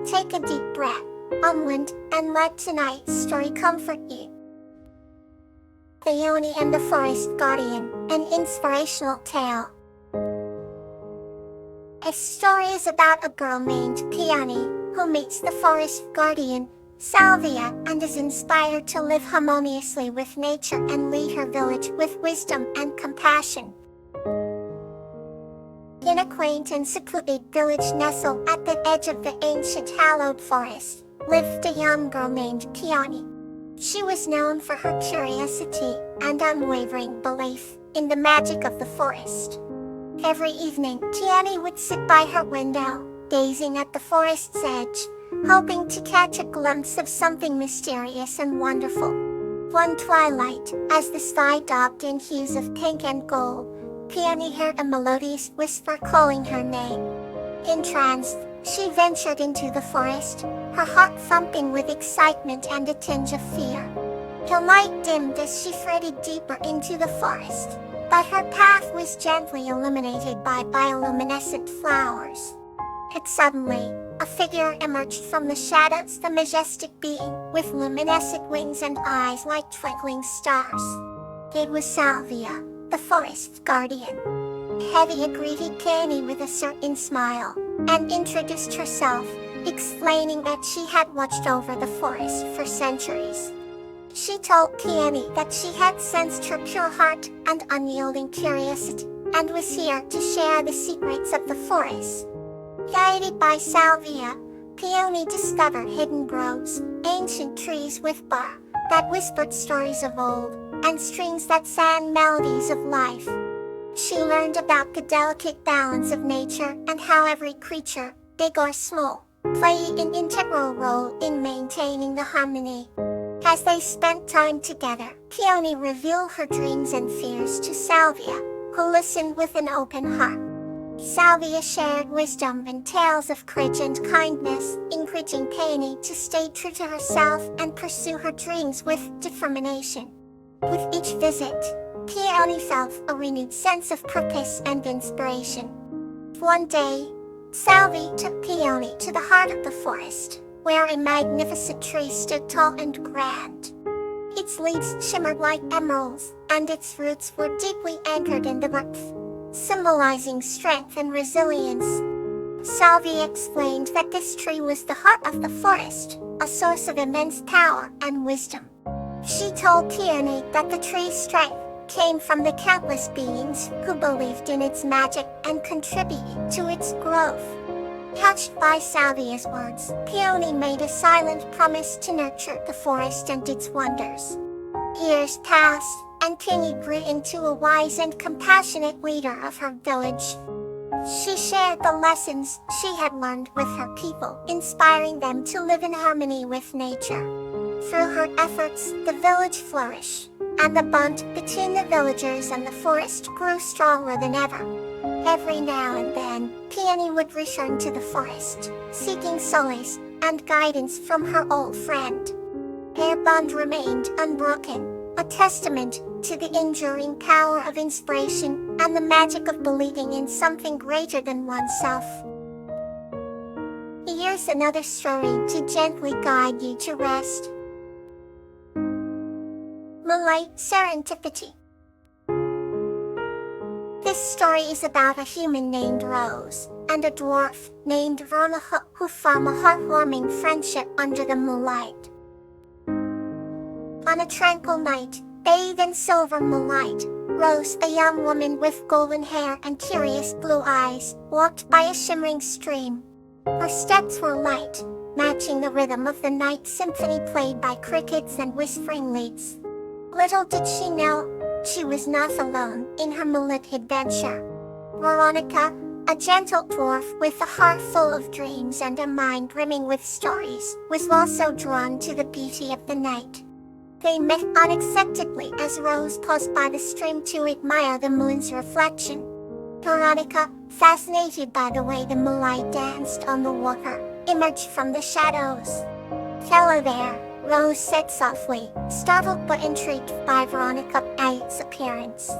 Take a deep breath, unwind, and let tonight's story comfort you. The Yoni and the Forest Guardian, an inspirational tale. This story is about a girl named Peony, who meets the forest guardian, Salvia, and is inspired to live harmoniously with nature and lead her village with wisdom and compassion. In a quaint and secluded village nestled at the edge of the ancient hallowed forest, lived a young girl named Peony. She was known for her curiosity and unwavering belief in the magic of the forest. Every evening, Peony would sit by her window, gazing at the forest's edge, hoping to catch a glimpse of something mysterious and wonderful. One twilight, as the sky daubed in hues of pink and gold, Peony heard a melodious whisper calling her name. Entranced, she ventured into the forest, her heart thumping with excitement and a tinge of fear. The light dimmed as she threaded deeper into the forest, but her path was gently illuminated by bioluminescent flowers. Yet suddenly, a figure emerged from the shadows, the majestic being, with luminescent wings and eyes like twinkling stars. It was Salvia, the forest guardian. Hevia greeted Peony with a certain smile, and introduced herself, explaining that she had watched over the forest for centuries. She told Peony that she had sensed her pure heart and unyielding curiosity, and was here to share the secrets of the forest. Guided by Salvia, Peony discovered hidden groves, ancient trees with bark that whispered stories of old, and streams that sang melodies of life. She learned about the delicate balance of nature and how every creature, big or small, played an integral role in maintaining the harmony. As they spent time together, Peony revealed her dreams and fears to Salvia, who listened with an open heart. Salvia shared wisdom and tales of courage and kindness, encouraging Peony to stay true to herself and pursue her dreams with determination. With each visit, Peony felt a renewed sense of purpose and inspiration. One day, Salvia took Peony to the heart of the forest, where a magnificent tree stood tall and grand. Its leaves shimmered like emeralds, and its roots were deeply anchored in the earth, symbolizing strength and resilience. Salvia explained that this tree was the heart of the forest, a source of immense power and wisdom. She told Peony that the tree's strength came from the countless beings who believed in its magic and contributed to its growth. Touched by Salvia's words, Peony made a silent promise to nurture the forest and its wonders. Years passed, and Peony grew into a wise and compassionate leader of her village. She shared the lessons she had learned with her people, inspiring them to live in harmony with nature. Through her efforts, the village flourished, and the bond between the villagers and the forest grew stronger than ever. Every now and then, Peony would return to the forest, seeking solace and guidance from her old friend. Their bond remained unbroken, a testament to the enduring power of inspiration and the magic of believing in something greater than oneself. Here's another story to gently guide you to rest. Moonlight Serendipity. This story is about a human named Rose and a dwarf named Veronica who form a heartwarming friendship under the moonlight. On a tranquil night, bathed in silver moonlight, Rose, a young woman with golden hair and curious blue eyes, walked by a shimmering stream. Her steps were light, matching the rhythm of the night symphony played by crickets and whispering leaves. Little did she know, she was not alone in her moonlit adventure. Veronica, a gentle dwarf with a heart full of dreams and a mind brimming with stories, was also drawn to the beauty of the night. They met unexpectedly as Rose paused by the stream to admire the moon's reflection. Veronica, fascinated by the way the moonlight danced on the water, emerged from the shadows. "Hello there," Rose said softly, startled but intrigued by Veronica's appearance.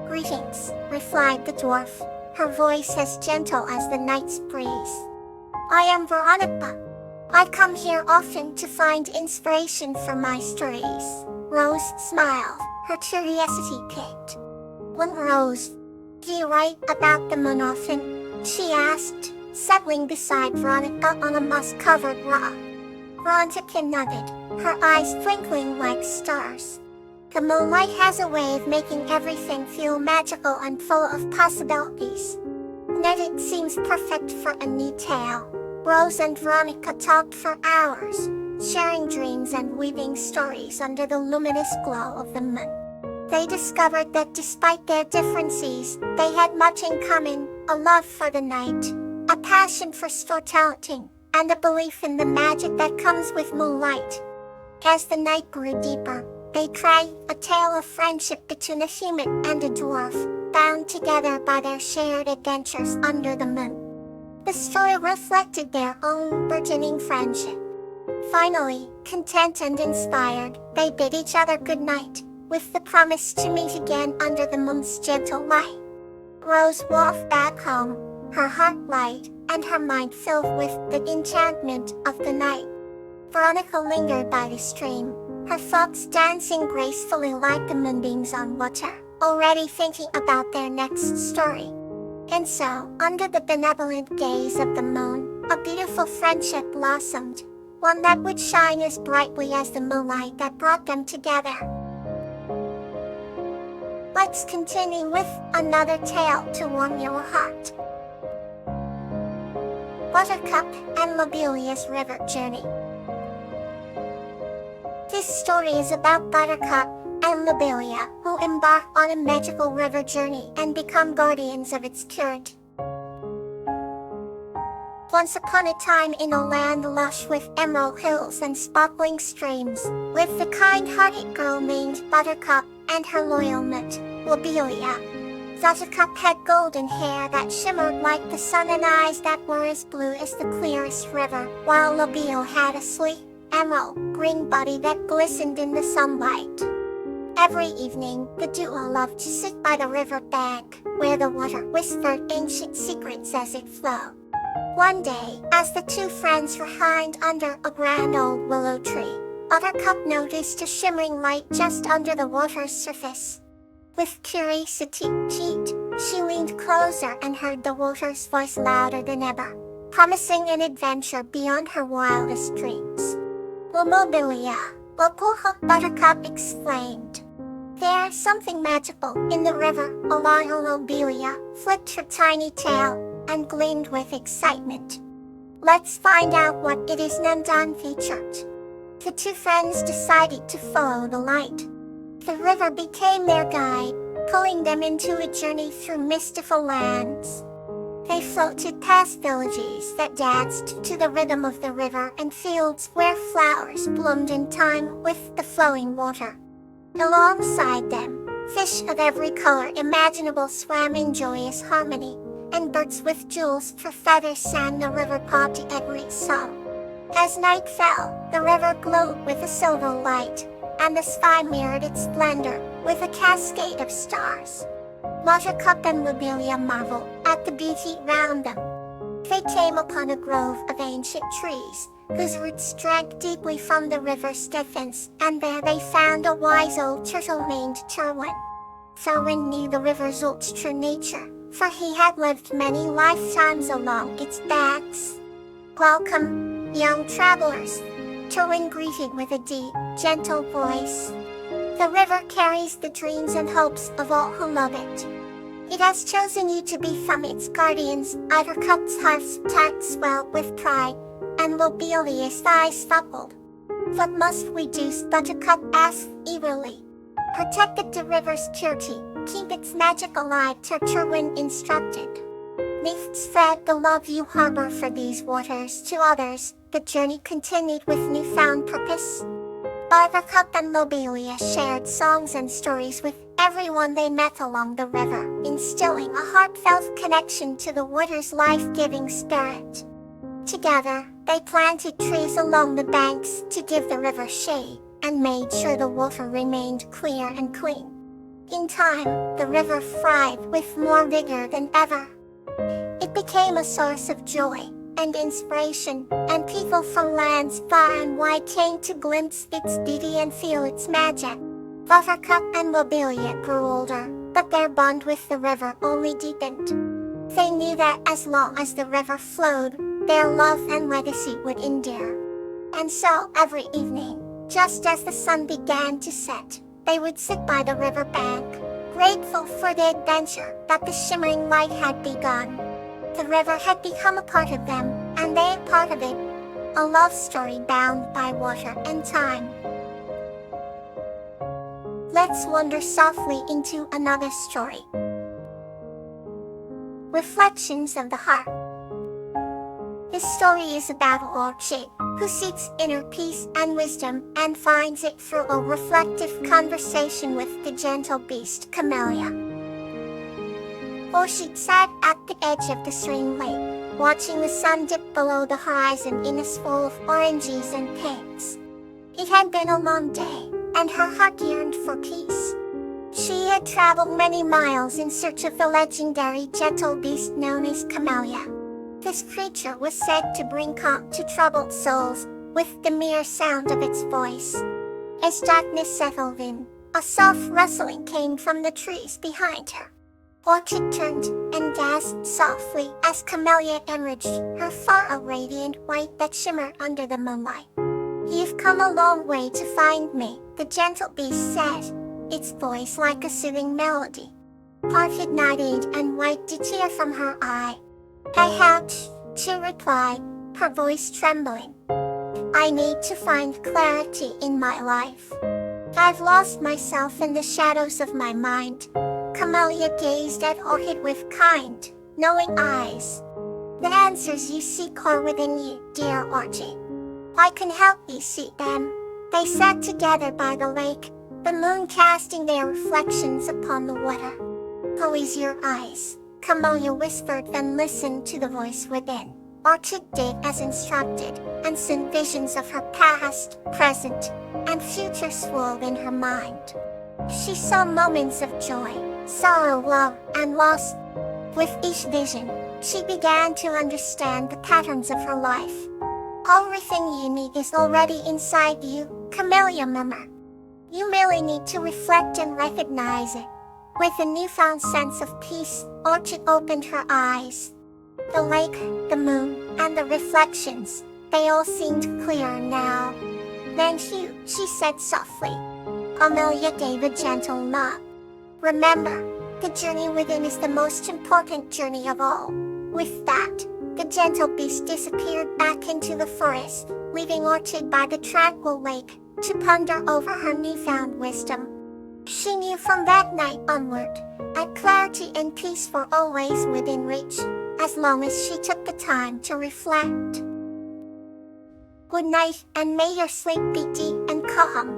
"Greetings," replied the dwarf, her voice as gentle as the night's breeze. "I am Veronica. I come here often to find inspiration for my stories. Rose smiled, her curiosity piqued. Well, Rose, do you write about the moon often? She asked, settling beside Veronica on a moss-covered rock. Veronica nodded, her eyes twinkling like stars. The moonlight has a way of making everything feel magical and full of possibilities. It seems perfect for a new tale. Rose and Veronica talked for hours, sharing dreams and weaving stories under the luminous glow of the moon. They discovered that despite their differences, they had much in common: a love for the night, a passion for storytelling, and a belief in the magic that comes with moonlight. As the night grew deeper, they tried a tale of friendship between a human and a dwarf, bound together by their shared adventures under the moon. The story reflected their own burgeoning friendship. Finally, content and inspired, they bid each other good night, with the promise to meet again under the moon's gentle light. Rose walked back home, her heart light, and her mind filled with the enchantment of the night. Veronica lingered by the stream, her thoughts dancing gracefully like the moonbeams on water, already thinking about their next story. And so, under the benevolent gaze of the moon, a beautiful friendship blossomed, one that would shine as brightly as the moonlight that brought them together. Let's continue with another tale to warm your heart. Buttercup and Lobelia's River Journey. This story is about Buttercup and Lobelia, who embark on a magical river journey and become guardians of its current. Once upon a time, in a land lush with emerald hills and sparkling streams, lived a kind-hearted girl named Buttercup and her loyal mate, Lobelia. Buttercup had golden hair that shimmered like the sun and eyes that were as blue as the clearest river, while Lobelia had a sleek, emerald green body that glistened in the sunlight. Every evening, the duo loved to sit by the river bank, where the water whispered ancient secrets as it flowed. One day, as the two friends reclined under a grand old willow tree, Buttercup noticed a shimmering light just under the water's surface. With curiosity piqued, she leaned closer and heard the water's voice louder than ever, promising an adventure beyond her wildest dreams. Lobelia, Buttercup exclaimed. There's something magical in the river. Lobelia flipped her tiny tail and gleamed with excitement. Let's find out what it is. Nandan featured. The two friends decided to follow the light. The river became their guide, pulling them into a journey through mystical lands. They floated past villages that danced to the rhythm of the river and fields where flowers bloomed in time with the flowing water. Alongside them, fish of every color imaginable swam in joyous harmony, and birds with jewels for feathers sang the river pod to every song. As night fell, the river glowed with a silver light, and the sky mirrored its splendor with a cascade of stars. Buttercup and Lobelia marveled at the beauty around them. They came upon a grove of ancient trees, whose roots dragged deeply from the river's defense, and there they found a wise old turtle named Turwin. Turwin knew the river's true nature, for he had lived many lifetimes along its banks. Welcome, young travelers, Turwin greeted with a deep, gentle voice. The river carries the dreams and hopes of all who love it. It has chosen you to become its guardians. Buttercup's heart swelled with pride, and Lobelia's eyes sparkled. What must we do? Buttercup asked eagerly. Protect the river's purity, keep its magic alive, Turwin instructed. Spread the love you harbor for these waters to others. The journey continued with newfound purpose. Buttercup and Lobelia shared songs and stories with everyone they met along the river, instilling a heartfelt connection to the water's life-giving spirit. Together, they planted trees along the banks to give the river shade, and made sure the water remained clear and clean. In time, the river thrived with more vigor than ever. It became a source of joy, and inspiration, and people from lands far and wide came to glimpse its beauty and feel its magic. Buttercup and Lobelia grew older, but their bond with the river only deepened. They knew that as long as the river flowed, their love and legacy would endure. And so every evening, just as the sun began to set, they would sit by the river bank, grateful for the adventure that the shimmering light had begun. The river had become a part of them, and they a part of it. A love story bound by water and time. Let's wander softly into another story. Reflections of the Heart. This story is about Orchid, who seeks inner peace and wisdom and finds it through a reflective conversation with the gentle beast Camellia. Orchid sat at the edge of the serene lake, watching the sun dip below the horizon in a swirl of oranges and pinks. It had been a long day, and her heart yearned for peace. She had traveled many miles in search of the legendary gentle beast known as Camellia. This creature was said to bring calm to troubled souls, with the mere sound of its voice. As darkness settled in, a soft rustling came from the trees behind her. Orchid turned and gasped softly as Camellia emerged, her fur a radiant white that shimmered under the moonlight. "You've come a long way to find me," the gentle beast said, its voice like a soothing melody. Orchid nodded and wiped a tear from her eye. "I have to reply," her voice trembling. "I need to find clarity in my life. I've lost myself in the shadows of my mind." Camellia gazed at Orchid with kind, knowing eyes. "The answers you seek are within you, dear Orchid. I can help you see them." They sat together by the lake, the moon casting their reflections upon the water. "Close your eyes," Camellia whispered, then listened to the voice within. Orchid did as instructed, and soon visions of her past, present, and future swirled in her mind. She saw moments of joy, sorrow, love, and loss. With each vision, she began to understand the patterns of her life. "Everything you need is already inside you," Camellia murmured. "You merely need to reflect and recognize it." With a newfound sense of peace, Orchid opened her eyes. The lake, the moon, and the reflections, they all seemed clearer now. "Thank you," she said softly. Camellia gave a gentle nod. "Remember, the journey within is the most important journey of all." With that, the gentle beast disappeared back into the forest, leaving Orchid by the tranquil lake to ponder over her newfound wisdom. She knew from that night onward that clarity and peace were always within reach, as long as she took the time to reflect. Good night, and may your sleep be deep and calm.